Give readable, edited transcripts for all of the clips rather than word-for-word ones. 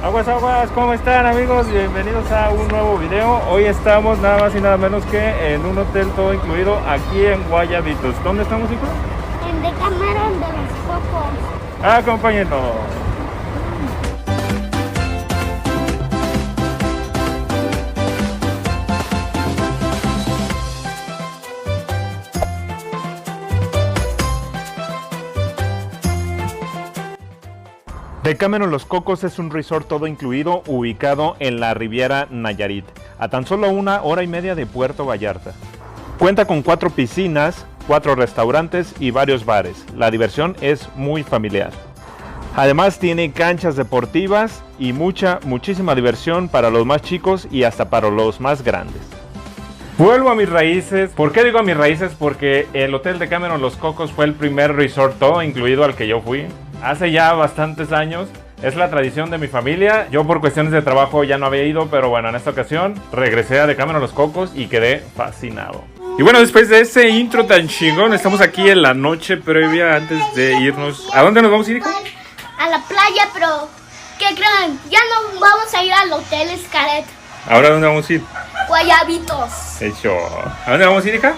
Aguas, aguas, ¿cómo están amigos? Bienvenidos a un nuevo video. Hoy estamos nada más y nada menos que en un hotel todo incluido aquí en Guayabitos. ¿Dónde estamos, hijo? En Decameron de los Cocos. Acompáñenos. Decameron Los Cocos es un resort todo incluido ubicado en la Riviera Nayarit, a tan solo 1 hora y media de Puerto Vallarta. Cuenta con 4 piscinas, 4 restaurantes y varios bares. La diversión es muy familiar. Además tiene canchas deportivas y muchísima diversión para los más chicos y hasta para los más grandes. Vuelvo a mis raíces. ¿Por qué digo a mis raíces? Porque el Hotel Decameron Los Cocos fue el primer resort todo incluido al que yo fui. Hace ya bastantes años, es la tradición de mi familia. Yo por cuestiones de trabajo ya no había ido, pero bueno, en esta ocasión regresé a Decameron Los Cocos y quedé fascinado. Y bueno, después de ese intro tan chingón, estamos aquí en la noche previa antes de irnos. ¿A dónde nos vamos a ir, hijo? A la playa, pero ¿qué creen? Ya no vamos a ir al Hotel Xcaret. ¿Ahora dónde vamos a ir? Guayabitos. Hecho. ¿A dónde vamos a ir, hija?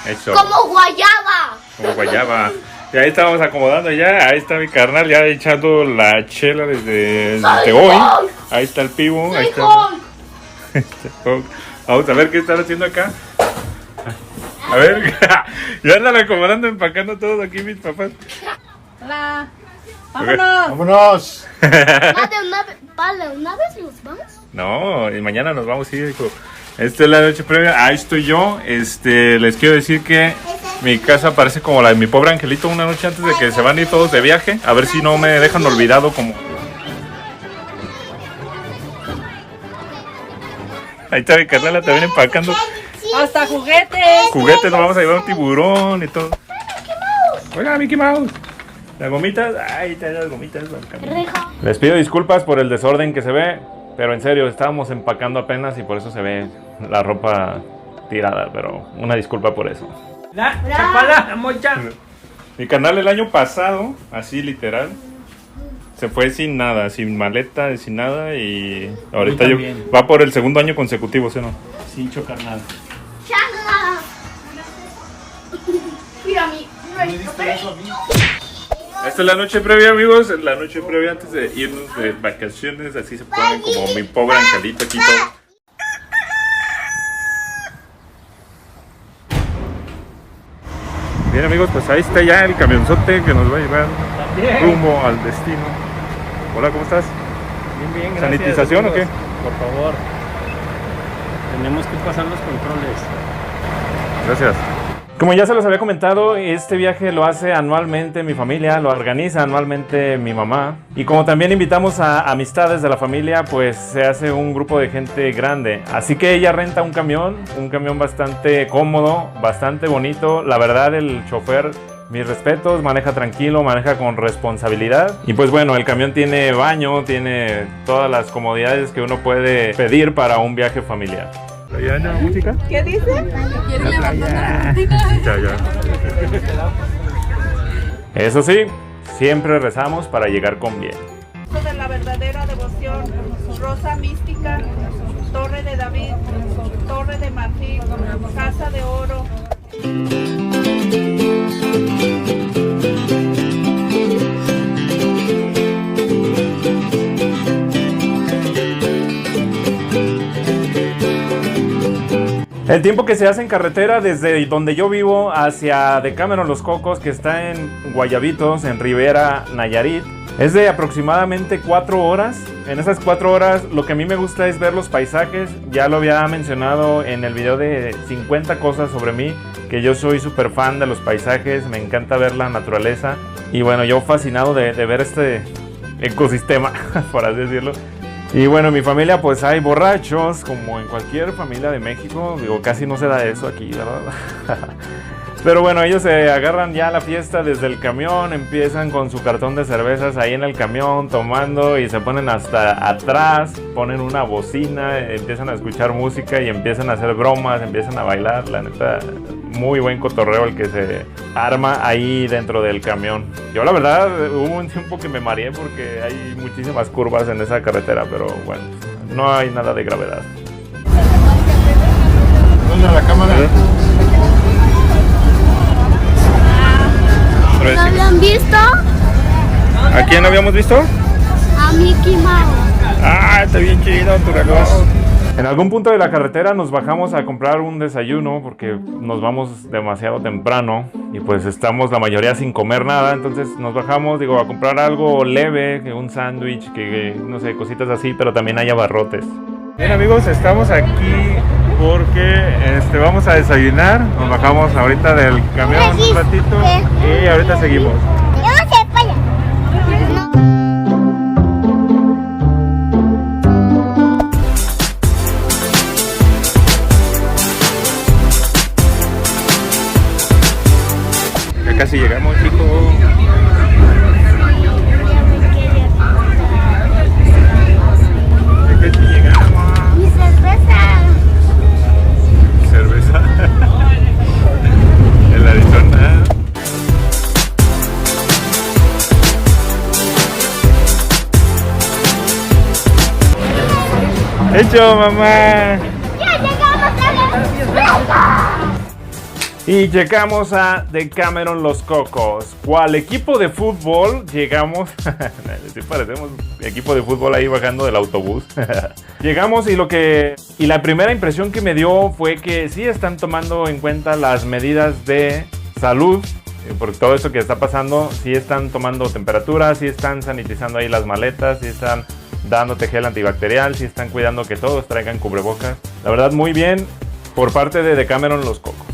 Hecho. Como guayaba. Como guayaba. Y ahí estábamos acomodando ya, ahí está mi carnal ya echando la chela desde hoy. Ahí está el pivo, ahí está. Vamos a ver qué están haciendo acá. A ver, ya andan acomodando, empacando todo aquí mis papás. Hola, vámonos. ¡Vámonos! ¿De una vez nos vamos? No, y mañana nos vamos a ir, hijo. Esta es la noche previa, ahí estoy yo. Les quiero decir que mi casa parece como la de mi pobre angelito una noche antes de que se van a ir todos de viaje. A ver si no me dejan olvidado como... Ahí está mi carnala también empacando Hasta juguetes. juguetes, nos vamos a llevar un tiburón y todo. Oiga, Mickey Mouse. Las gomitas, ahí están las gomitas. Reja. Les pido disculpas por el desorden que se ve, pero en serio, estábamos empacando apenas y por eso se ve la ropa tirada, pero una disculpa por eso. La mocha. Mi canal el año pasado, así literal, se fue sin nada, sin maleta, sin nada y ahorita yo va por el segundo año consecutivo, ¿sí o no? Sí, carnal. Changa. Mira mi. Esta es la noche previa, amigos, la noche previa antes de irnos de vacaciones, así se ponen como mi pobre angelito aquí todo. Bien amigos, pues ahí está ya el camionzote que nos va a llevar rumbo al destino. Hola, ¿cómo estás? Bien, gracias. ¿Sanitización o qué? Por favor. Tenemos que pasar los controles. Gracias. Como ya se los había comentado, este viaje lo hace anualmente mi familia, lo organiza anualmente mi mamá. Y como también invitamos a amistades de la familia, pues se hace un grupo de gente grande. Así que ella renta un camión bastante cómodo, bastante bonito. La verdad, el chofer, mis respetos, maneja tranquilo, maneja con responsabilidad. Y pues bueno, el camión tiene baño, tiene todas las comodidades que uno puede pedir para un viaje familiar. ¿Ya hay música? ¿Qué dice? ¿Quieren levantar la rutina? Ya. Eso sí, siempre rezamos para llegar con bien. De la verdadera devoción, Rosa Mística, Torre de David, Torre de Marfil, Casa de Oro. El tiempo que se hace en carretera desde donde yo vivo hacia Decameron Los Cocos, que está en Guayabitos, en Riviera Nayarit, es de aproximadamente 4 horas. En esas 4 horas lo que a mí me gusta es ver los paisajes. Ya lo había mencionado en el video de 50 cosas sobre mí, que yo soy súper fan de los paisajes, me encanta ver la naturaleza. Y bueno, yo fascinado de ver este ecosistema, por así decirlo. Y bueno, mi familia pues hay borrachos, como en cualquier familia de México. Digo, casi no se da eso aquí, ¿verdad? Pero bueno, ellos se agarran ya a la fiesta desde el camión, empiezan con su cartón de cervezas ahí en el camión tomando y se ponen hasta atrás, ponen una bocina, empiezan a escuchar música y empiezan a hacer bromas, empiezan a bailar, la neta, muy buen cotorreo el que se arma ahí dentro del camión. Yo la verdad hubo un tiempo que me mareé porque hay muchísimas curvas en esa carretera, pero bueno, no hay nada de gravedad. ¿Dónde la cámara? ¿No habían visto? ¿A quién habíamos visto? A Mickey Mouse. Ah, está bien chido tu reloj. En algún punto de la carretera nos bajamos a comprar un desayuno porque nos vamos demasiado temprano y pues estamos la mayoría sin comer nada, entonces nos bajamos, a comprar algo leve, que un sándwich, que no sé, cositas así, pero también hay abarrotes. Bien amigos, estamos aquí porque vamos a desayunar, nos bajamos ahorita del camión un ratito y ahorita seguimos. Ya casi llegamos, chicos. Ya casi llegamos. Mi cerveza. Cerveza. El Arizona. ¡Hecho, mamá! Ya llegamos a Y llegamos a Decameron Los Cocos. ¿Cuál equipo de fútbol llegamos? Sí parecemos equipo de fútbol ahí bajando del autobús. Llegamos y la primera impresión que me dio fue que sí están tomando en cuenta las medidas de salud. Por todo eso que está pasando, sí están tomando temperatura, sí están sanitizando ahí las maletas, sí están dándote gel antibacterial, sí están cuidando que todos traigan cubrebocas. La verdad, muy bien por parte de Decameron Los Cocos.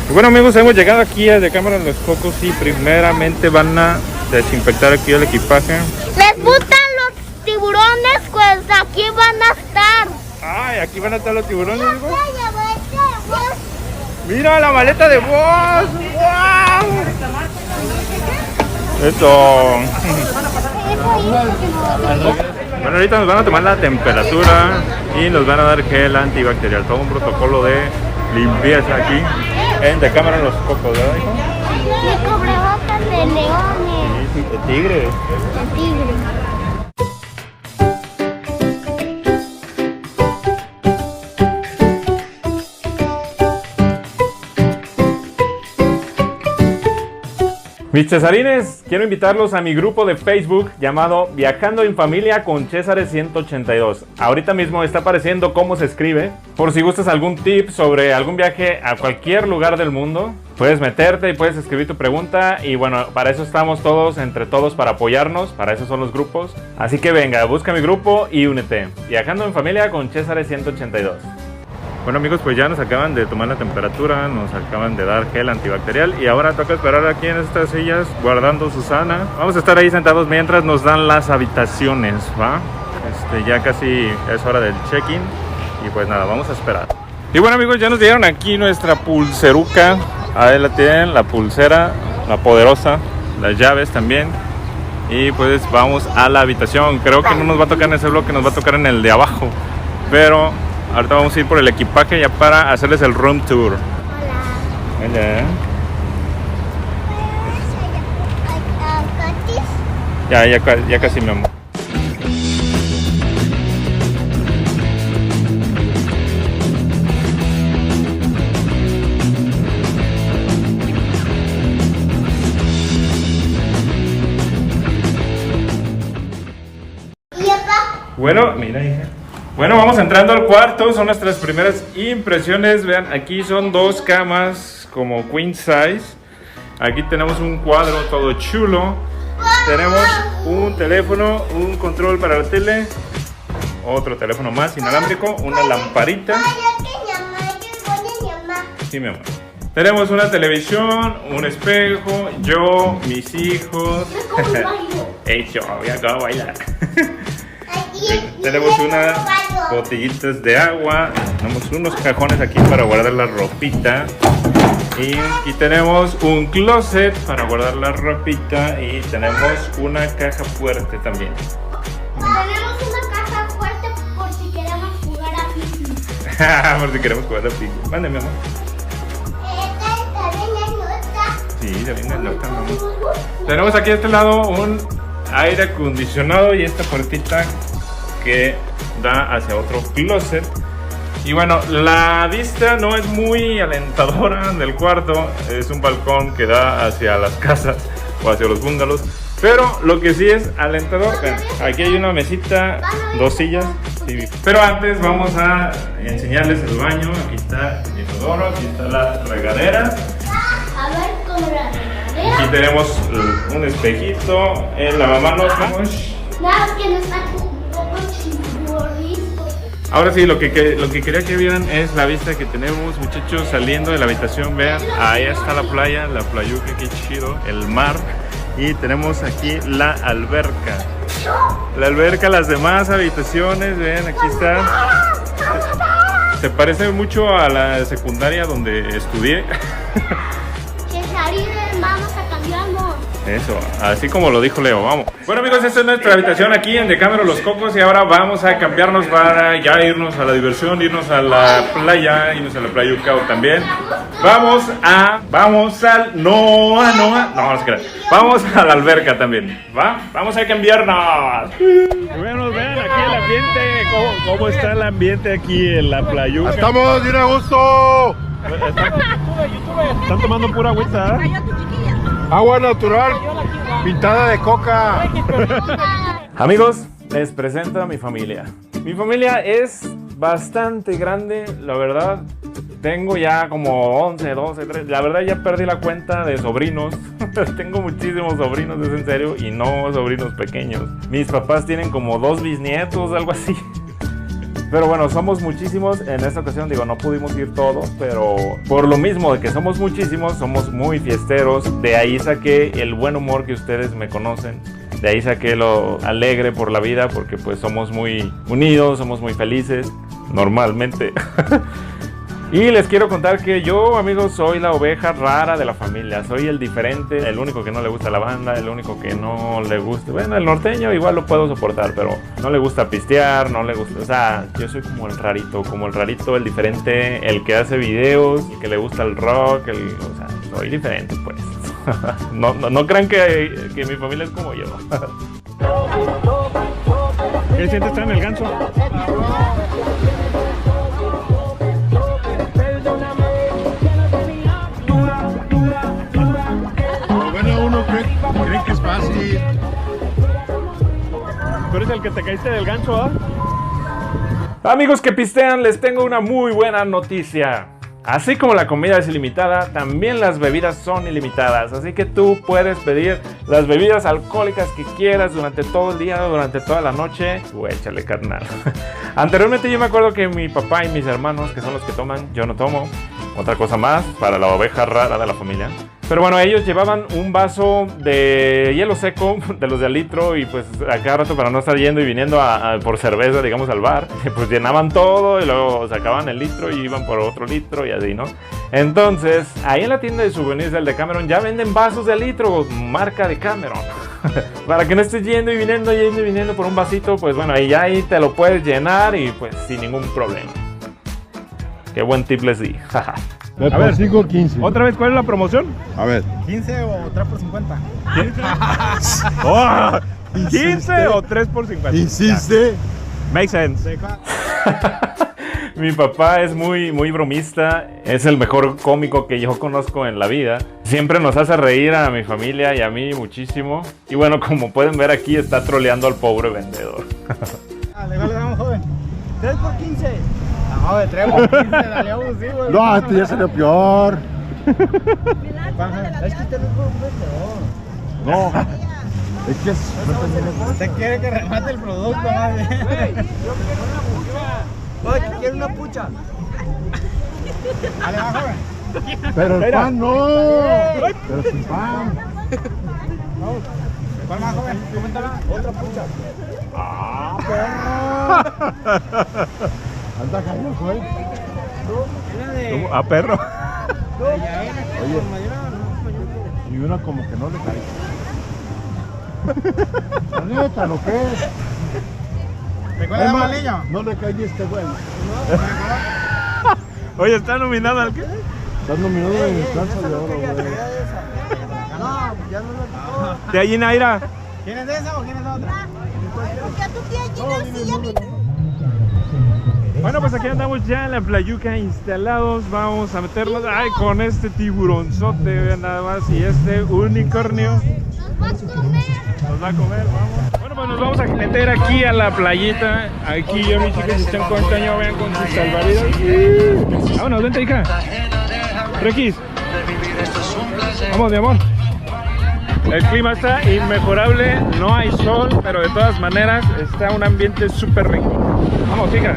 Y bueno amigos, hemos llegado aquí a Decameron Los Cocos y primeramente van a desinfectar aquí el equipaje. Les gustan los tiburones, pues aquí van a estar. Ay, aquí van a estar los tiburones, amigos. Mira la maleta de Buzz. ¡Wow! Esto. Bueno, ahorita nos van a tomar la temperatura y nos van a dar gel antibacterial. Todo un protocolo de limpieza aquí en Decameron Los Cocos, ¿verdad, hijo? Mi cubrebocas de leones. Sí, de tigres. De tigre. Mis cesarines, quiero invitarlos a mi grupo de Facebook llamado Viajando en Familia con Césares 182. Ahorita mismo está apareciendo cómo se escribe. Por si gustas algún tip sobre algún viaje a cualquier lugar del mundo, puedes meterte y puedes escribir tu pregunta. Y bueno, para eso estamos todos, entre todos, para apoyarnos. Para eso son los grupos. Así que venga, busca mi grupo y únete. Viajando en Familia con Césares 182. Bueno amigos, pues ya nos acaban de tomar la temperatura, nos acaban de dar gel antibacterial y ahora toca esperar aquí en estas sillas guardando Susana. Vamos a estar ahí sentados mientras nos dan las habitaciones, ¿va? Ya casi es hora del check-in y pues nada, vamos a esperar. Y bueno amigos, ya nos dieron aquí nuestra pulseruca. Ahí la tienen, la pulsera, la poderosa, las llaves también. Y pues vamos a la habitación. Creo que no nos va a tocar en ese bloque, nos va a tocar en el de abajo. Pero ahorita vamos a ir por el equipaje ya para hacerles el room tour. Hola. Hola. Ya casi, mi amor. Bueno, mira, hija. Bueno, vamos entrando al cuarto, son nuestras primeras impresiones. Vean, aquí son dos camas como queen size. Aquí tenemos un cuadro todo chulo. Tenemos un teléfono, un control para la tele, otro teléfono más inalámbrico, una lamparita. Sí, mi amor. Tenemos una televisión, un espejo, yo, mis hijos. Yo voy a bailar. Tenemos unas botellitas de agua. Tenemos unos cajones aquí para guardar la ropita. Y aquí tenemos un closet para guardar la ropita. Y tenemos una caja fuerte también. Tenemos una caja fuerte por si queremos jugar a Piggy. Por si queremos jugar a Piggy. Mándeme, amor. Sí, ya viene la nota, mamá. Tenemos aquí a este lado un aire acondicionado y esta puertita que da hacia otro closet. Y bueno, la vista no es muy alentadora del cuarto. Es un balcón que da hacia las casas o hacia los bungalows. Pero lo que sí es alentador, ven, aquí hay una mesita, 2 sillas. Sí. Pero antes vamos a enseñarles el baño. Aquí está el inodoro, aquí está la regadera. A ver cómo la regadera. Aquí tenemos un espejito, el lavamanos. Nada más que no está un poco chingorrito. Ahora sí, lo que quería que vieran es la vista que tenemos, muchachos, saliendo de la habitación. Vean, ahí está la playa, la playuca, qué chido, el mar. Y tenemos aquí la alberca. La alberca, las demás habitaciones, ven, aquí está. Se parece mucho a la secundaria donde estudié. Vamos a cambiarnos. Eso, así como lo dijo Leo, vamos. Bueno amigos, esta es nuestra habitación aquí en Decameron Los Cocos. Y ahora vamos a cambiarnos para ya irnos a la diversión, irnos a la playa, irnos a la playa Ucao también. Vamos al, no se crea. Vamos a la alberca también, ¿va? Vamos a cambiarnos. Bueno, vean aquí el ambiente, cómo está el ambiente aquí en la playa. Estamos bien a gusto. Están tomando pura agüita, ¿eh? Agua natural, pintada de coca. Amigos, les presento a mi familia. Mi familia es bastante grande, la verdad. Tengo ya como 11, 12, 13. La verdad ya perdí la cuenta de sobrinos. Tengo muchísimos sobrinos, es en serio, y no sobrinos pequeños. Mis papás tienen como 2 bisnietos, algo así. Pero bueno, somos muchísimos. En esta ocasión, digo, no pudimos ir todos, pero por lo mismo de que somos muchísimos, somos muy fiesteros. De ahí saqué el buen humor que ustedes me conocen. De ahí saqué lo alegre por la vida, porque pues somos muy unidos, somos muy felices, normalmente. Y les quiero contar que yo, amigos, soy la oveja rara de la familia. Soy el diferente, el único que no le gusta la banda, el único que no le gusta... Bueno, el norteño igual lo puedo soportar, pero no le gusta pistear, no le gusta... O sea, yo soy como el rarito, el diferente, el que hace videos, el que le gusta el rock, o sea, soy diferente, pues. No crean que mi familia es como yo. ¿Qué sientes estar en el ganso? Creen que es fácil. Tú eres el que te caíste del gancho, ¿ah? Amigos que pistean, les tengo una muy buena noticia. Así como la comida es ilimitada, también las bebidas son ilimitadas. Así que tú puedes pedir las bebidas alcohólicas que quieras durante todo el día, durante toda la noche. Échale, carnal. Anteriormente yo me acuerdo que mi papá y mis hermanos, que son los que toman, yo no tomo. Otra cosa más para la oveja rara de la familia. Pero bueno, ellos llevaban un vaso de hielo seco, de los de al litro, y pues a cada rato, para no estar yendo y viniendo por cerveza, digamos, al bar, pues llenaban todo y luego sacaban el litro y iban por otro litro y así, ¿no? Entonces, ahí en la tienda de souvenirs del Decameron ya venden vasos de al litro, marca Decameron. Para que no estés yendo y viniendo por un vasito, pues bueno, ahí te lo puedes llenar y pues sin ningún problema. Qué buen tip les di. A ver, 5 o 15. ¿Otra vez cuál es la promoción? A ver. 15 o 3 por 50. Oh, 15 o 3 por 50. Insiste. Make sense. Mi papá es muy bromista. Es el mejor cómico que yo conozco en la vida. Siempre nos hace reír a mi familia y a mí muchísimo. Y bueno, como pueden ver aquí, está troleando al pobre vendedor. Legal, le damos, joven. 3 por 15. No, de 3 por 15, dale abusivo. No, este ya salió peor. Es que usted no es un vendedor. No. Es que es... Usted quiere que remate el producto, más bien. Yo quiero una pucha. Oye, quiero una pucha. Dale, va, joven. Pero el pan no. Pero sin pan. ¿Cuál más, joven? Coméntala. Otra pucha. ¡Ah, perro! Anda galloso, ¿eh? ¿Cómo? ¿A perro? Oye, y una como que no le cae. La neta, ¿lo que es? ¿Recuerdas al niño? No le cae ni este güey. Oye, ¿está nominado al qué? Estás nominado en Danza de Oro, güey. No, ya no lo. ¿De allí, Naira? ¿Quieres de esa o quieres de otra? Porque tú tienes Gina, sí, ya mi... Bueno, pues aquí andamos ya en la playuca instalados. Vamos a meternos ay, con este tiburonzote, vean nada más. Y este unicornio nos va a comer, vamos. Bueno, pues nos vamos a meter aquí a la playita. Aquí yo, mis chicos, están con Toño, vean con sus salvavidas. Vámonos, vente, hija. Requis. Vamos, mi amor. El clima está inmejorable, no hay sol, pero de todas maneras está un ambiente súper rico. Vamos, hija.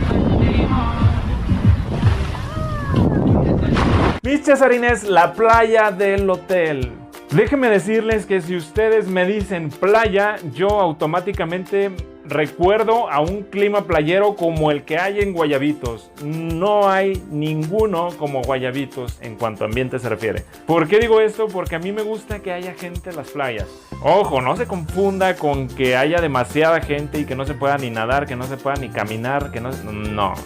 Mis chasarines, la playa del hotel. Déjenme decirles que si ustedes me dicen playa, yo automáticamente recuerdo a un clima playero como el que hay en Guayabitos. No hay ninguno como Guayabitos en cuanto a ambiente se refiere. ¿Por qué digo esto? Porque a mí me gusta que haya gente en las playas. Ojo, no se confunda con que haya demasiada gente y que no se pueda ni nadar, que no se pueda ni caminar, que no,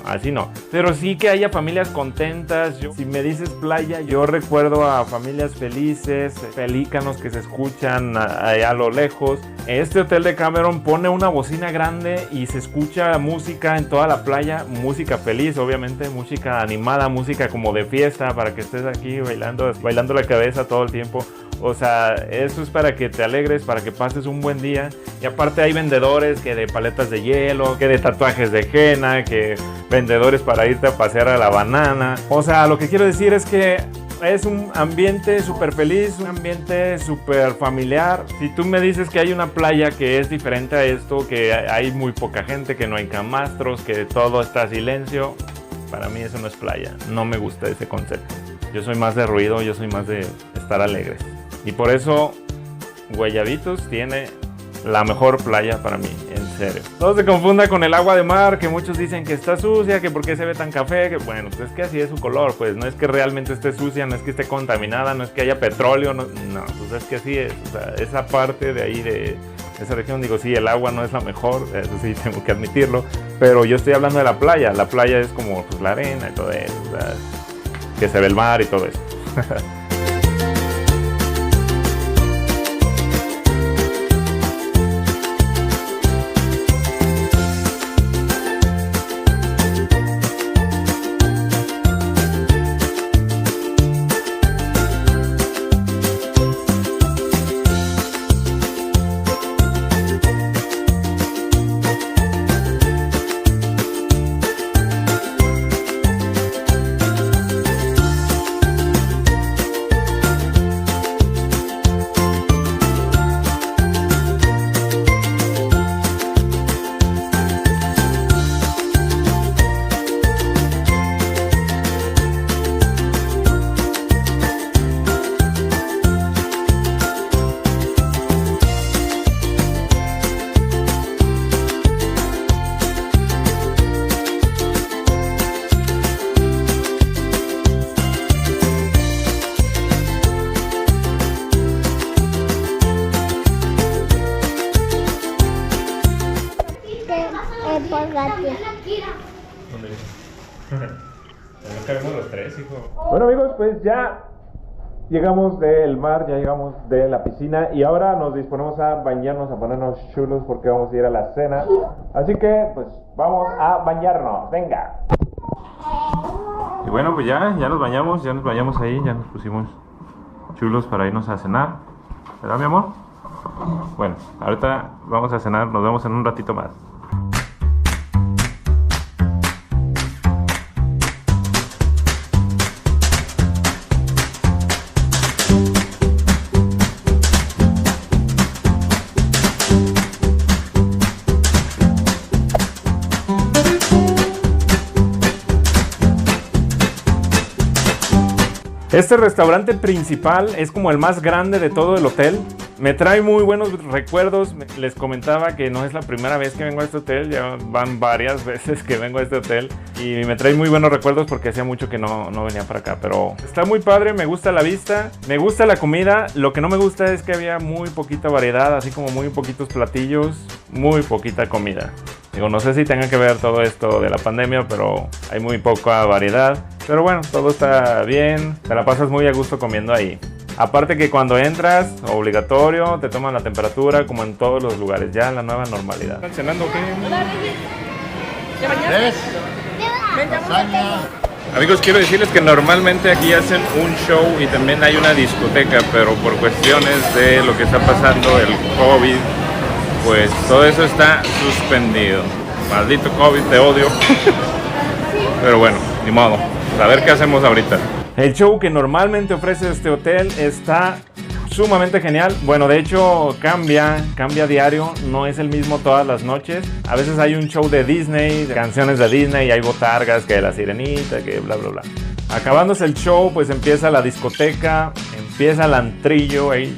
así no. Pero sí que haya familias contentas. Si me dices playa, yo recuerdo a familias felices, pelícanos que se escuchan allá a lo lejos. Este hotel de Cameron pone una bocina grande y se escucha música en toda la playa, música feliz, obviamente, música animada, música como de fiesta para que estés aquí bailando la cabeza todo el tiempo. O sea, eso es para que te alegres, para que pases un buen día. Y aparte hay vendedores que de paletas de hielo, que de tatuajes de henna, que vendedores para irte a pasear a la banana. O sea, lo que quiero decir es que es un ambiente súper feliz, un ambiente súper familiar. Si tú me dices que hay una playa que es diferente a esto, que hay muy poca gente, que no hay camastros, que todo está silencio, para mí eso no es playa. No me gusta ese concepto. Yo soy más de ruido, yo soy más de estar alegres. Y por eso Guayabitos tiene la mejor playa para mí, en serio. No se confunda con el agua de mar, que muchos dicen que está sucia, que por qué se ve tan café, que bueno, pues es que así es su color, pues no es que realmente esté sucia, no es que esté contaminada, no es que haya petróleo, no, pues es que así es. O sea, esa parte de ahí de esa región, digo, sí, el agua no es la mejor, eso sí tengo que admitirlo, pero yo estoy hablando de la playa es como pues la arena y todo eso, o sea, que se ve el mar y todo eso. Bueno amigos, pues ya llegamos del mar, ya llegamos de la piscina y ahora nos disponemos a bañarnos, a ponernos chulos porque vamos a ir a la cena. Así que pues vamos a bañarnos, venga. Y bueno, pues ya nos bañamos ahí, ya nos pusimos chulos para irnos a cenar. ¿Verdad, mi amor? Bueno, ahorita vamos a cenar, nos vemos en un ratito más. Este restaurante principal es como el más grande de todo el hotel. Me trae muy buenos recuerdos. Les comentaba que no es la primera vez que vengo a este hotel, ya van varias veces que vengo a este hotel y me trae muy buenos recuerdos porque hacía mucho que no venía para acá, pero está muy padre, me gusta la vista, me gusta la comida. Lo que no me gusta es que había muy poquita variedad, así como muy poquitos platillos, muy poquita comida. Digo, no sé si tenga que ver todo esto de la pandemia, pero hay muy poca variedad. Pero bueno, todo está bien, te la pasas muy a gusto comiendo ahí. Aparte que cuando entras, obligatorio, te toman la temperatura como en todos los lugares, ya la nueva normalidad. ¿Están cenando qué? Amigos, quiero decirles que normalmente aquí hacen un show y también hay una discoteca, pero por cuestiones de lo que está pasando, el COVID, pues todo eso está suspendido. Maldito COVID, te odio. Pero bueno, ni modo. A ver qué hacemos ahorita. El show que normalmente ofrece este hotel está sumamente genial. Bueno, de hecho cambia diario, no es el mismo todas las noches. A veces hay un show de Disney, de canciones de Disney, y hay botargas, que la sirenita, que bla bla bla. Acabándose el show, pues empieza la discoteca, empieza el antrillo ahí.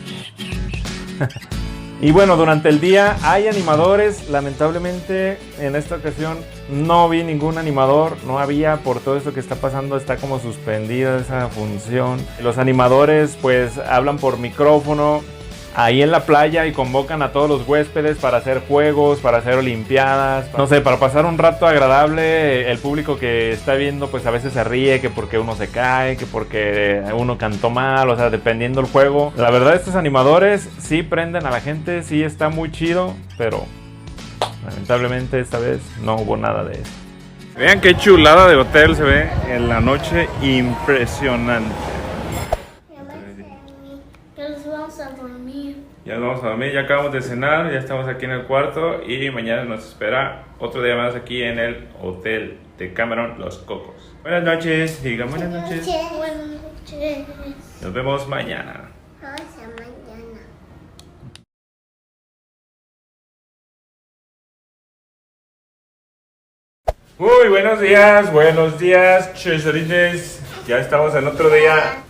Y bueno, durante el día hay animadores. Lamentablemente en esta ocasión no vi ningún animador, no había, por todo esto que está pasando, está como suspendida esa función. Los animadores pues hablan por micrófono ahí en la playa y convocan a todos los huéspedes para hacer juegos, para hacer olimpiadas, no sé, para pasar un rato agradable. El público que está viendo pues a veces se ríe, que porque uno se cae, que porque uno cantó mal, o sea, dependiendo del juego. La verdad, estos animadores sí prenden a la gente, sí está muy chido, pero lamentablemente esta vez no hubo nada de eso. Vean qué chulada de hotel se ve en la noche, impresionante. Ya nos vamos a dormir, ya acabamos de cenar, ya estamos aquí en el cuarto y mañana nos espera otro día más aquí en el Hotel Decameron Los Cocos. Buenas noches, digan buenas noches. Buenas noches. Nos vemos mañana. Hasta mañana. Muy buenos días, cheserines. Ya estamos en otro día.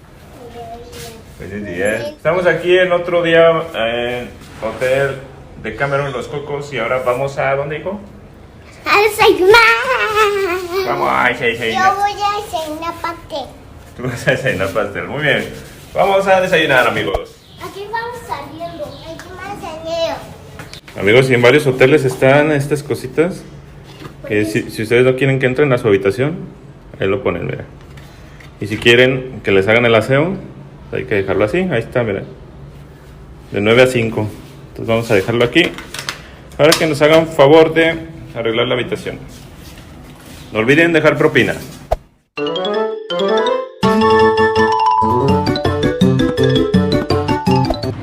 Buenos días. Estamos aquí en otro día en Hotel Decameron Los Cocos y ahora vamos a ¿dónde, hijo? A desayunar. Vamos a desayunar. Yo voy a desayunar pastel. Tú vas a desayunar pastel, muy bien. Vamos a desayunar, amigos. Aquí vamos saliendo. Aquí más saliendo. Amigos, y en varios hoteles están estas cositas que si ustedes no quieren que entren a su habitación, ahí lo ponen, mira. Y si quieren que les hagan el aseo, hay que dejarlo así, ahí está, mira. De 9 a 5. Entonces vamos a dejarlo aquí para que nos hagan favor de arreglar la habitación. No olviden dejar propina.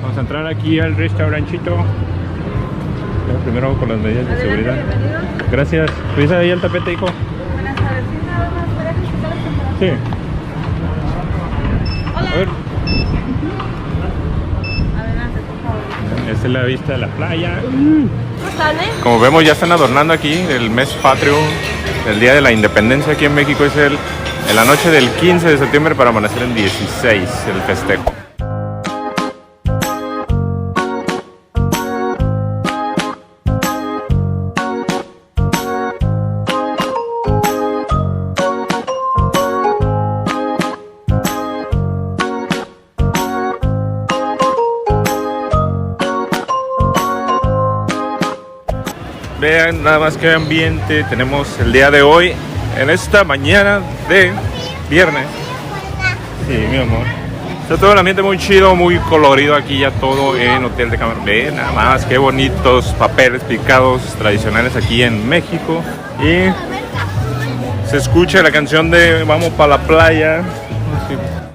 Vamos a entrar aquí al restaurantito. Primero con las medidas de seguridad. Gracias. ¿Revisa ahí el tapete, hijo? Buenas tardes. ¿Sí nada más para quitar las temperaturas? Sí. Hola. A ver. Adelante, por favor. Esta es la vista de la playa. ¿Cómo están, Como vemos, ya están adornando aquí el mes patrio, el día de la independencia aquí en México. Es en la noche del 15 de septiembre para amanecer el 16, el festejo. Vean nada más qué ambiente tenemos el día de hoy, en esta mañana de viernes. Sí, mi amor. Está todo el ambiente muy chido, muy colorido aquí ya todo en Hotel Decameron. Vean nada más qué bonitos papeles picados tradicionales aquí en México. Y se escucha la canción de Vamos para la playa.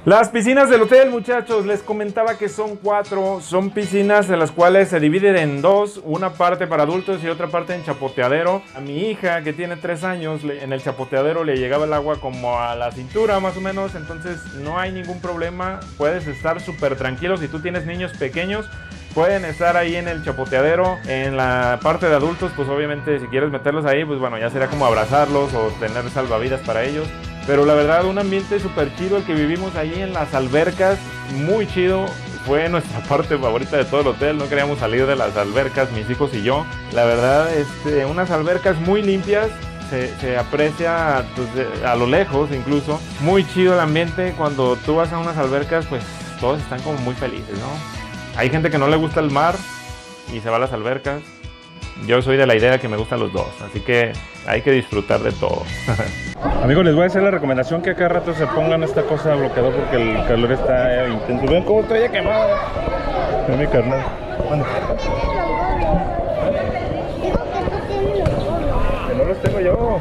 Las piscinas del hotel, muchachos, les comentaba que son 4, son piscinas de las cuales se dividen en 2, una parte para adultos y otra parte en chapoteadero. A mi hija, que tiene 3 años, en el chapoteadero le llegaba el agua como a la cintura más o menos, entonces no hay ningún problema, puedes estar súper tranquilo. Si tú tienes niños pequeños, pueden estar ahí en el chapoteadero. En la parte de adultos, pues obviamente si quieres meterlos ahí, pues bueno, ya será como abrazarlos o tener salvavidas para ellos. Pero la verdad, un ambiente súper chido el que vivimos ahí en las albercas, muy chido, fue nuestra parte favorita de todo el hotel. No queríamos salir de las albercas, mis hijos y yo. La verdad, unas albercas muy limpias. Se aprecia pues, a lo lejos incluso. Muy chido el ambiente. Cuando tú vas a unas albercas, pues todos están como muy felices, ¿no? Hay gente que no le gusta el mar y se va a las albercas. Yo soy de la idea que me gustan los dos, así que hay que disfrutar de todo. Amigos, les voy a hacer la recomendación que a cada rato se pongan esta cosa bloqueador porque el calor está intenso. Vean cómo estoy ya quemado. Es mi carnal. Bueno. Que no los tengo yo.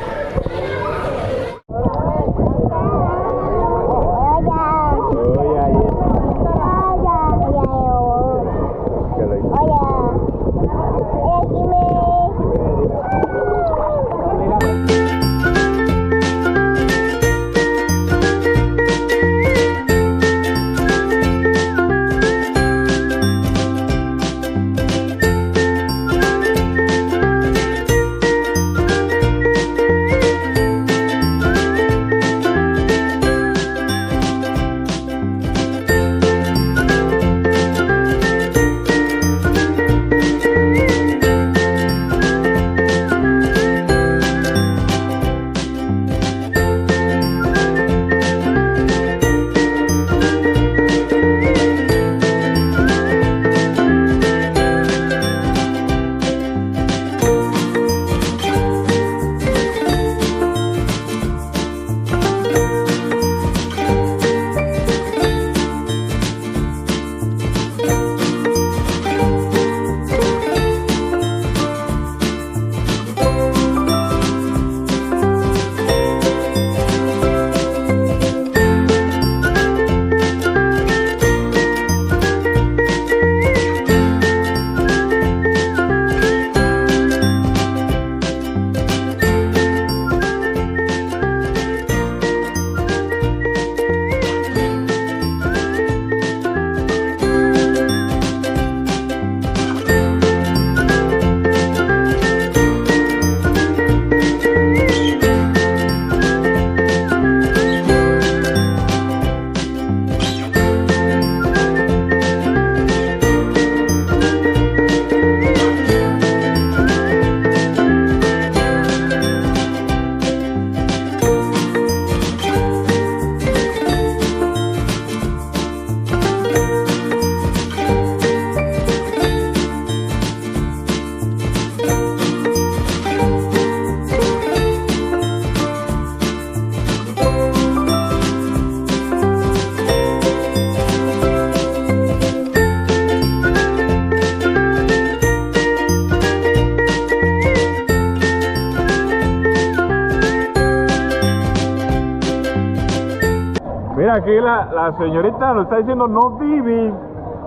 Mira, aquí la señorita nos está diciendo no Divi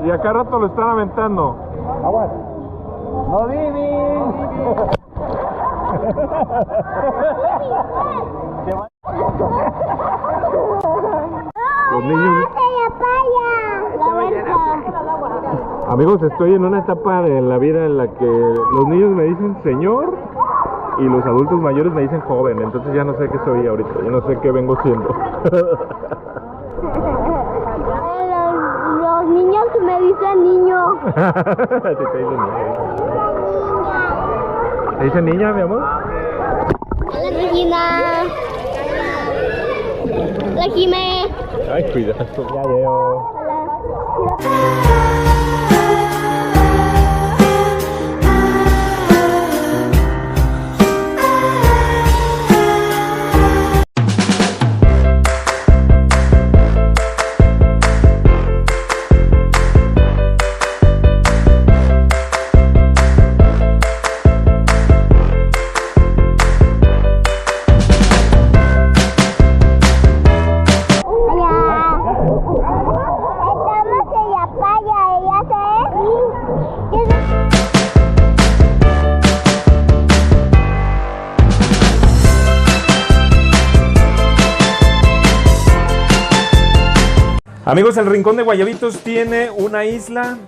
y acá rato lo están aventando. Aguas. No Divi. Los niños... Amigos, estoy en una etapa de la vida en la que los niños me dicen señor y los adultos mayores me dicen joven, entonces ya no sé qué soy ahorita, yo no sé qué vengo siendo. Los niños me dicen niño. ¿Te dicen niña, mi amor? Hola, Regina. Hola, Jime. Ay, cuidado, ya llego. Estamos en la playa. Amigos, el Rincón de Guayabitos tiene una isla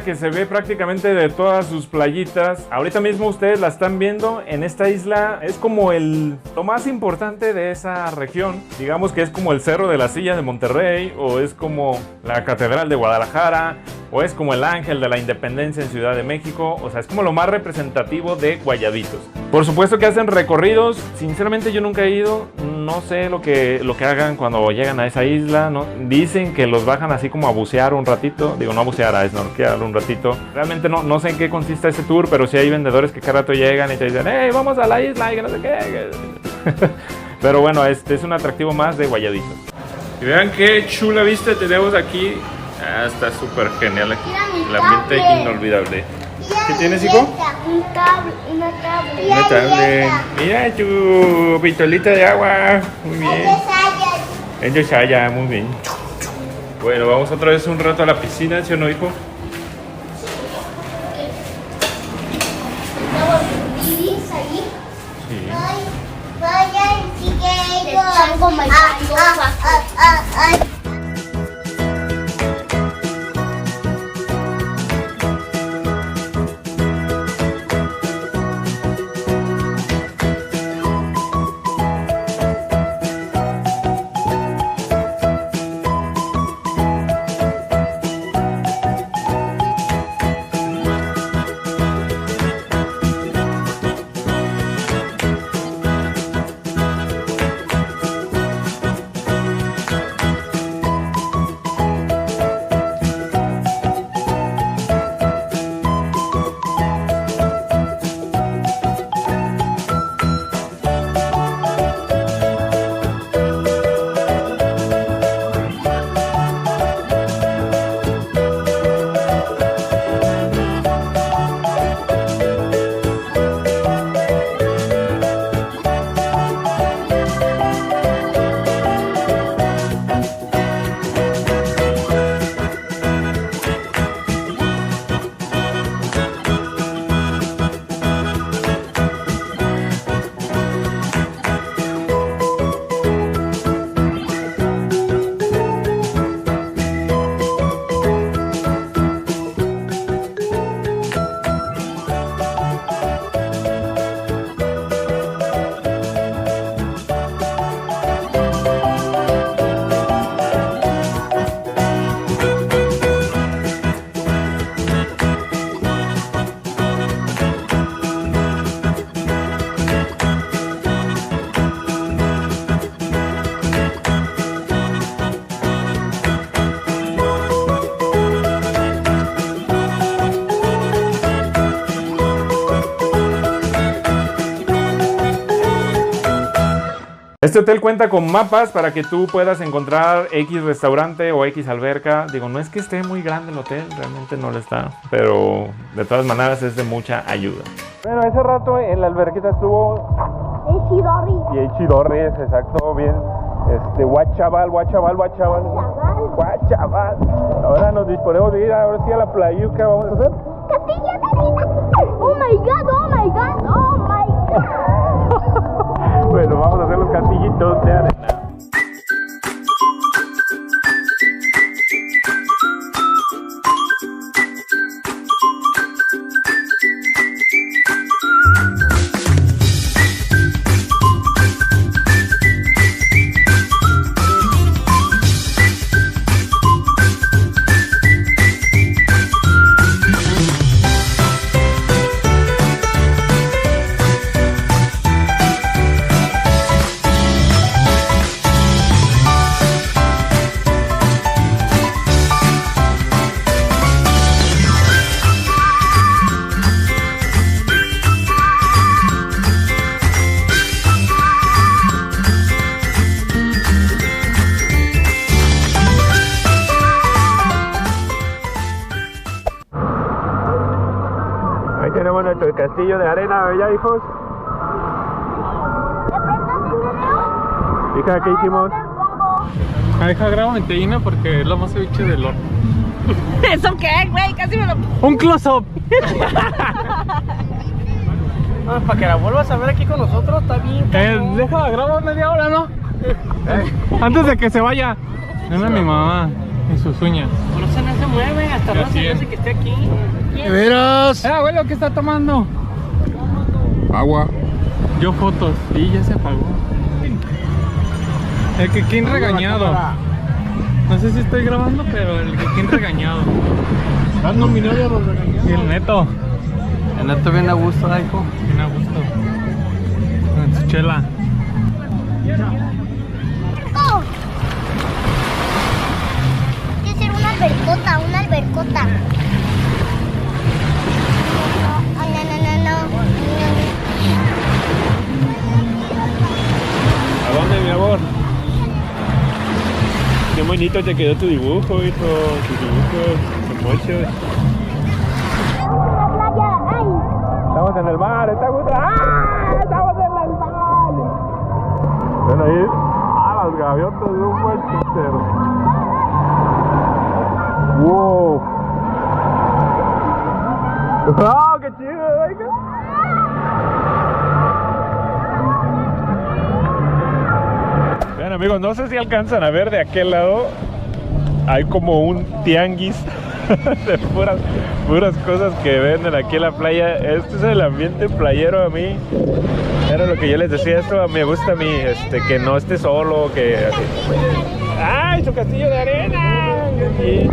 que se ve prácticamente de todas sus playitas. Ahorita mismo ustedes la están viendo. En esta isla es como lo más importante de esa región. Digamos que es como el Cerro de la Silla de Monterrey, o es como la Catedral de Guadalajara, o es como el Ángel de la Independencia en Ciudad de México. O sea, es como lo más representativo de Guayabitos. Por supuesto que hacen recorridos. Sinceramente yo nunca he ido. No sé lo que hagan cuando llegan a esa isla, ¿no? Dicen que los bajan así como a bucear un ratito. Digo, no a bucear, a snorkear un ratito. Realmente no sé en qué consiste ese tour, pero sí hay vendedores que cada rato llegan y te dicen, hey, vamos a la isla y que no sé qué. Pero bueno, este es un atractivo más de Guayabitos. Y vean qué chula vista tenemos aquí. Está súper genial aquí. El ambiente inolvidable. ¿Qué tienes, hijo? Una tablet. Una tablet. Mira tu pistolita de agua. Muy bien. Es de Saya, muy bien. Bueno, vamos otra vez un rato a la piscina, ¿sí o no, hijo? Sí. Este hotel cuenta con mapas para que tú puedas encontrar X restaurante o X alberca. Digo, no es que esté muy grande el hotel, realmente no lo está, pero de todas maneras es de mucha ayuda. Bueno, ese rato en la alberquita estuvo Echidorri. y Echidorris, exacto, bien. Guachaval. Ahora nos disponemos de ir ahora sí a la playuca, vamos a hacer. Castillo de arena. Oh my god. Bueno, vamos a hacer los castillitos de arena. Ahí tenemos nuestro castillo de arena, ¿verdad, hijos? Hija, ¿qué hicimos? Deja grabo mi teína porque es lo más ceviche del horno. ¿Eso qué, güey? Casi me lo... ¡Un close-up! Para que la vuelvas a ver aquí con nosotros, está bien. Deja grabo media hora, ¿no? Antes de que se vaya. Mira a mi mamá y sus uñas. Por eso no se mueve, hasta no se hace que esté aquí. ¿De veras? Abuelo, ¿qué está tomando? Agua. Yo fotos. Y ya se apagó. El Kikín regañado. No sé si estoy grabando, pero el Kikín regañado. ¿Estás nominado a los regañados? Y el Neto. El Neto viene a gusto, hijo. Bien a gusto. Con su chela. Oh. Quiero hacer una albercota, una albercota. No, no. ¿A dónde, mi amor? Qué bonito te quedó tu dibujo, hijo. Tus dibujos hermosos. La playa, ay. Estamos en el mar, estamos en el mar. Ven ahí. Las gaviotas de un Manchester. Wow. ¡Ah, qué chido! Vean, amigos, no sé si alcanzan a ver de aquel lado. Hay como un tianguis de puras cosas que venden aquí en la playa. Este es el ambiente playero a mí. Era lo que yo les decía, esto me gusta a mí, que no esté solo, que así. ¡Ay, su castillo de arena! Y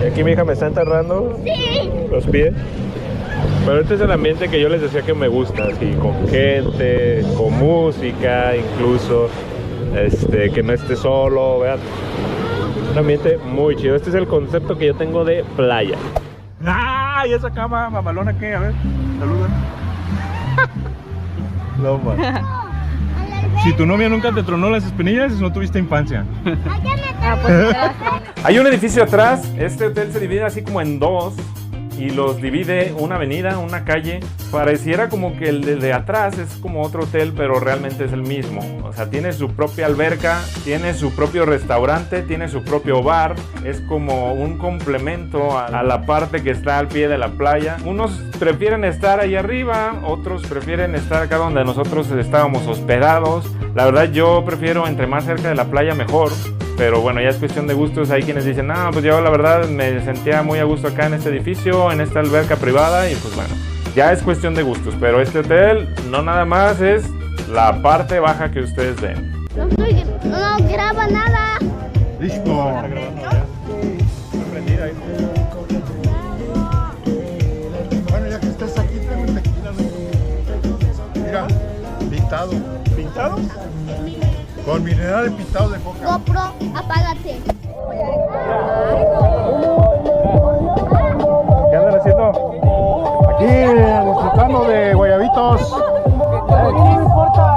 aquí mi hija me está enterrando los pies. Pero este es el ambiente que yo les decía que me gusta, así, con gente, con música, incluso, que no esté solo, vean. Un ambiente muy chido. Este es el concepto que yo tengo de playa. ¡Ay, esa cama mamalona que! A ver, saluda. No, man. Si tu novia nunca te tronó las espinillas, no tuviste infancia. Hay un edificio atrás. Este hotel se divide así como en dos y los divide una avenida, una calle. Pareciera como que el de atrás es como otro hotel, pero realmente es el mismo. O sea, tiene su propia alberca, tiene su propio restaurante, tiene su propio bar. Es como un complemento a la parte que está al pie de la playa. Unos prefieren estar ahí arriba, otros prefieren estar acá donde nosotros estábamos hospedados. La verdad, yo prefiero entre más cerca de la playa mejor. Pero bueno, ya es cuestión de gustos. Hay quienes dicen, no, pues yo la verdad me sentía muy a gusto acá en este edificio, en esta alberca privada. Y pues bueno, ya es cuestión de gustos. Pero este hotel no nada más es la parte baja que ustedes ven. No graba nada. Listo. Está grabando ya. Está prendida ahí. Bueno, ya que estás aquí, tengo un tequila. Mira, pintado. ¿Pintado? Con minerales pintados de coca. GoPro, apágate. ¿Qué andan haciendo? Aquí disfrutando de guayabitos.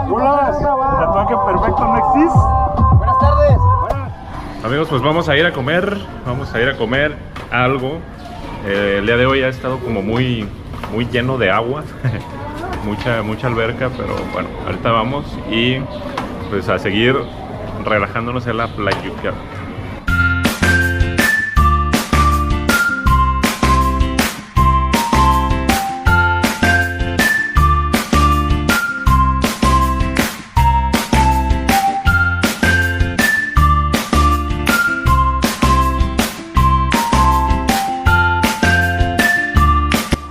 ¡Hola! Tatuaje perfecto no existe. Buenas tardes. Amigos, pues vamos a ir a comer algo. El día de hoy ha estado como muy lleno de agua. mucha alberca, pero bueno, ahorita vamos y pues a seguir relajándonos en la playa.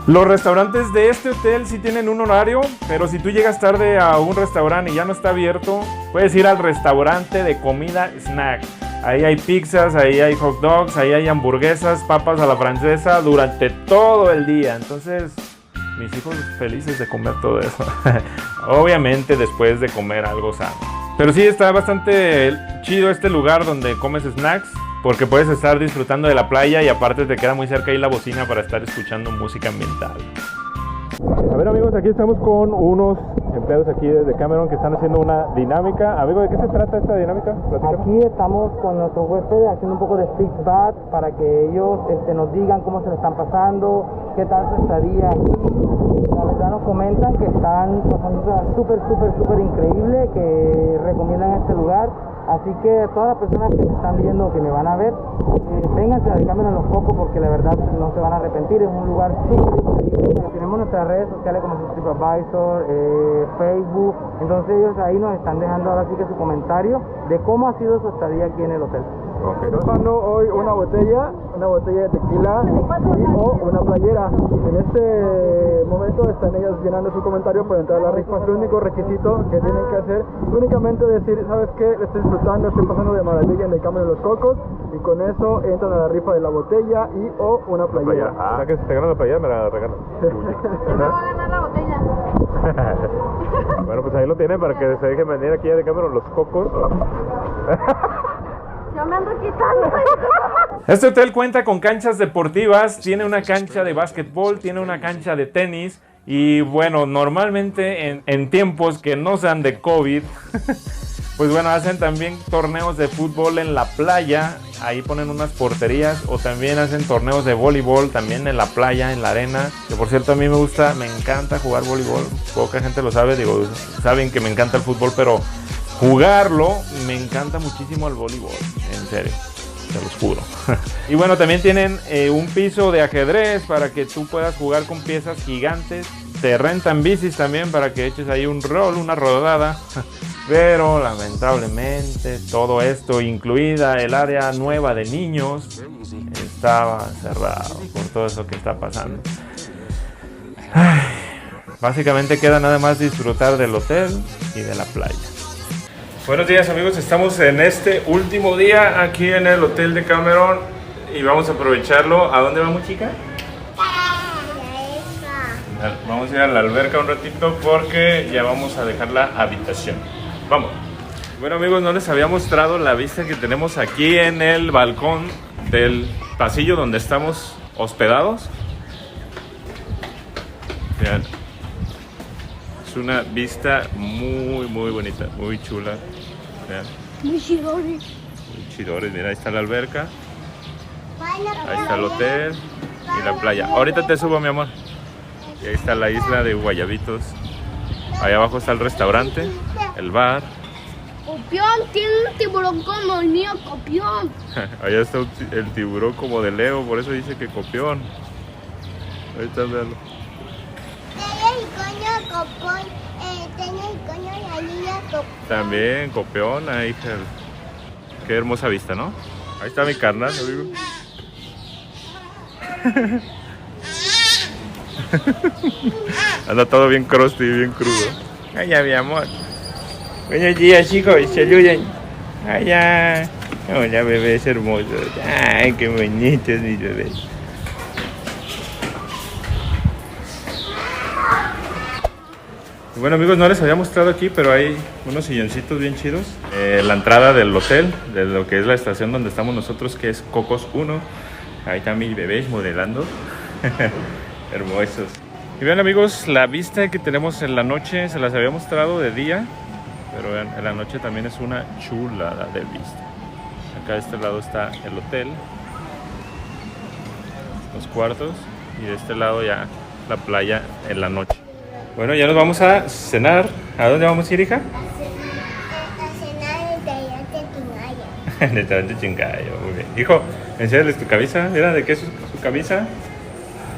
Los restaurantes de este hotel sí tienen un horario, pero si tú llegas tarde a un restaurante y ya no está abierto, puedes ir al restaurante de comida snack. Ahí hay pizzas, ahí hay hot dogs, ahí hay hamburguesas, papas a la francesa durante todo el día. Entonces, mis hijos felices de comer todo eso. Obviamente después de comer algo sano. Pero sí está bastante chido este lugar donde comes snacks, porque puedes estar disfrutando de la playa y aparte te queda muy cerca ahí la bocina para estar escuchando música ambiental. A ver, amigos, aquí estamos con unos empleados aquí de Cameron que están haciendo una dinámica. Amigo, ¿de qué se trata esta dinámica? Platícame. Aquí estamos con nuestros huéspedes haciendo un poco de feedback para que ellos nos digan cómo se le están pasando, qué tal su estadía aquí. La verdad nos comentan que están pasando súper increíble, que recomiendan este lugar. Así que todas las personas que me están viendo, que me van a ver, vénganse a Cameron Los Cocos porque la verdad no se van a arrepentir. Es un lugar súper increíble. Tenemos nuestras redes sociales como TripAdvisor, Facebook. Entonces ellos ahí nos están dejando ahora sí que su comentario de cómo ha sido su estadía aquí en el hotel. Estoy tomando hoy una botella de tequila o una playera. En este momento están ellas llenando su comentario para entrar a la rifa. Es el único requisito que tienen que hacer, únicamente decir, ¿sabes qué? Le estoy disfrutando, estoy pasando de maravilla en el Camino de los Cocos, y con eso entran a la rifa de la botella y o una playera. O sea que si te ganas la playera me la regalan. No va a ganar la botella. Bueno, pues ahí lo tienen para que se dejen venir aquí a de Cameron los Cocos. Yo me ando quitando. Este hotel cuenta con canchas deportivas, tiene una cancha de básquetbol, tiene una cancha de tenis y bueno, normalmente en tiempos que no sean de COVID, pues bueno, hacen también torneos de fútbol en la playa, ahí ponen unas porterías o también hacen torneos de voleibol también en la playa, en la arena, que por cierto a mí me encanta jugar voleibol, poca gente lo sabe, digo, saben que me encanta el fútbol, pero jugarlo, me encanta muchísimo el voleibol, en serio, te los juro. Y bueno, también tienen un piso de ajedrez para que tú puedas jugar con piezas gigantes. Te rentan bicis también para que eches ahí un rol, una rodada. Pero lamentablemente todo esto, incluida el área nueva de niños, estaba cerrado por todo eso que está pasando. Ay, básicamente queda nada más disfrutar del hotel y de la playa. Buenos días amigos, estamos en este último día aquí en el hotel de Cameron y vamos a aprovecharlo. ¿A dónde vamos, chica? Vamos a ir a la alberca un ratito porque ya vamos a dejar la habitación. Vamos. Bueno amigos, no les había mostrado la vista que tenemos aquí en el balcón del pasillo donde estamos hospedados. Vean. Es una vista muy bonita, muy chula. Vean. Muy chidores. Muy chidores, mira, ahí está la alberca. Ahí está el hotel y la playa. Ahorita te subo, mi amor. Y ahí está la isla de Guayabitos. Ahí abajo está el restaurante, el bar. Copión, tiene un tiburón como el mío, copión. Allá está el tiburón como de Leo, por eso dice que copión. Ahí está, veanlo. También copión, ahí, qué hermosa vista, ¿no? Ahí está mi carnal, amigo. Anda todo bien crusty, bien crudo. Ay, ya, mi amor. Buenos días, chicos, saluden. Ay, ya. Hola, bebés hermosos. Ay, qué bonitos mis bebés. Bueno amigos, no les había mostrado aquí, pero hay unos silloncitos bien chidos. La entrada del hotel, de lo que es la estación donde estamos nosotros, que es Cocos 1. Ahí están mis bebés modelando. Hermosos. Y vean amigos, la vista que tenemos en la noche, se las había mostrado de día, pero vean, en la noche también es una chulada de vista. Acá de este lado está el hotel, los cuartos, y de este lado ya la playa en la noche. Bueno, ya nos vamos a cenar. ¿A dónde vamos a ir, hija? A cenar En el restaurante Chingayo, muy bien. Hijo, enséñales tu camisa. Mira, ¿de qué es su camisa?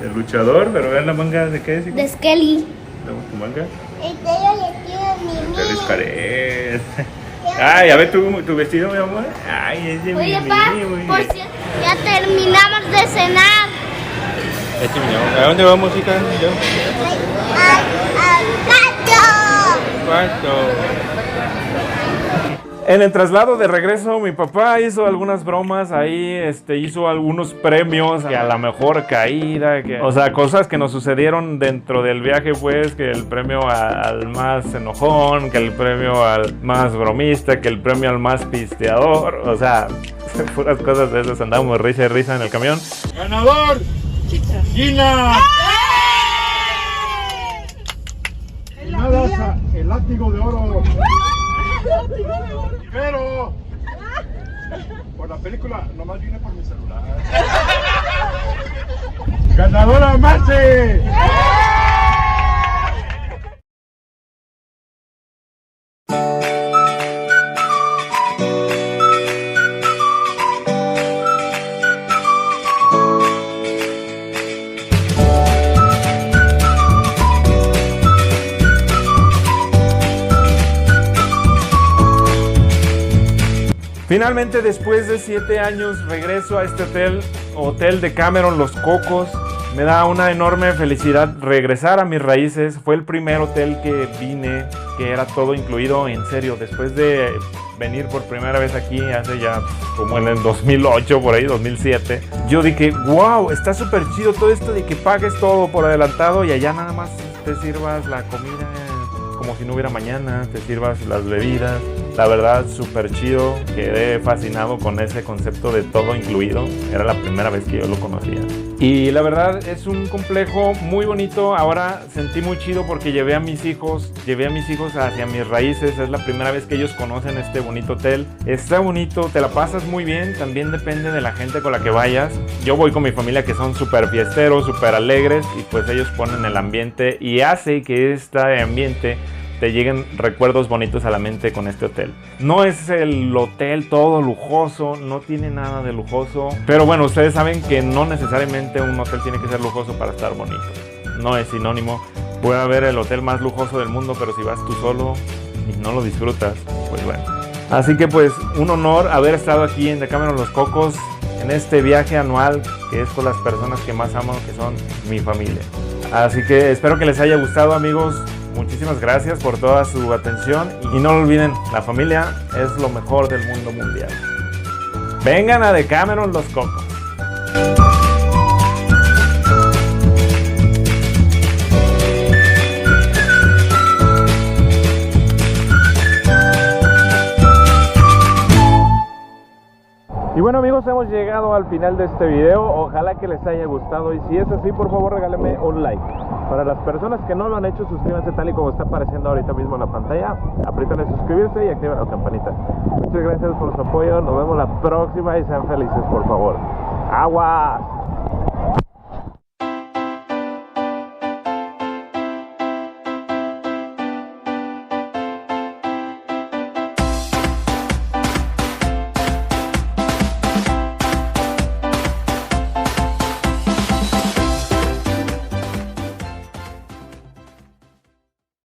De luchador, pero vean la manga, ¿de qué es, hijo? De Skelly. Damos tu manga. El Eres Caret. Ay, a ver tu vestido, mi amor. Ay, es de Oye, mi pa, muy por bien. cierto, ya terminamos de cenar. ¿A dónde vamos, hija? ¿Yo? ¡Al ¿Cuánto? En el traslado de regreso, mi papá hizo algunas bromas ahí, hizo algunos premios, que a la mejor caída, o sea, cosas que nos sucedieron dentro del viaje, pues, que el premio al más enojón, que el premio al más bromista, que el premio al más pisteador, o sea, puras cosas de esas, andábamos risa y risa en el camión. ¡Ganador! ¡Gina! Nada, el látigo de oro. Pero por la película nomás vine por mi celular. ¡Ganadora Marce! Finalmente, después de 7 años, regreso a este hotel Decameron Los Cocos. Me da una enorme felicidad regresar a mis raíces. Fue el primer hotel que vine, que era todo incluido, en serio. Después de venir por primera vez aquí, hace ya como en el 2008, por ahí, 2007, yo dije, wow, está súper chido todo esto de que pagues todo por adelantado y allá nada más te sirvas la comida como si no hubiera mañana, te sirvas las bebidas. La verdad, súper chido. Quedé fascinado con ese concepto de todo incluido. Era la primera vez que yo lo conocía. Y la verdad, es un complejo muy bonito. Ahora sentí muy chido porque llevé a mis hijos hacia mis raíces. Es la primera vez que ellos conocen este bonito hotel. Está bonito, te la pasas muy bien. También depende de la gente con la que vayas. Yo voy con mi familia, que son súper fiesteros, súper alegres, y pues ellos ponen el ambiente y hace que este ambiente te lleguen recuerdos bonitos a la mente con este hotel. No es el hotel todo lujoso, no tiene nada de lujoso, pero bueno, ustedes saben que no necesariamente un hotel tiene que ser lujoso para estar bonito. No es sinónimo. Puede haber el hotel más lujoso del mundo, pero si vas tú solo y no lo disfrutas, pues bueno. Así que pues un honor haber estado aquí en Decameron Los Cocos, en este viaje anual que es con las personas que más amo, que son mi familia. Así que espero que les haya gustado, amigos. Muchísimas gracias por toda su atención y no lo olviden, la familia es lo mejor del mundo mundial. Vengan a Decameron Los Cocos. Y bueno, amigos, hemos llegado al final de este video. Ojalá que les haya gustado, y si es así, por favor regálenme un like. Para las personas que no lo han hecho, suscríbanse tal y como está apareciendo ahorita mismo en la pantalla. Aprieten en suscribirse y activen la campanita. Muchas gracias por su apoyo. Nos vemos la próxima y sean felices, por favor. ¡Aguas!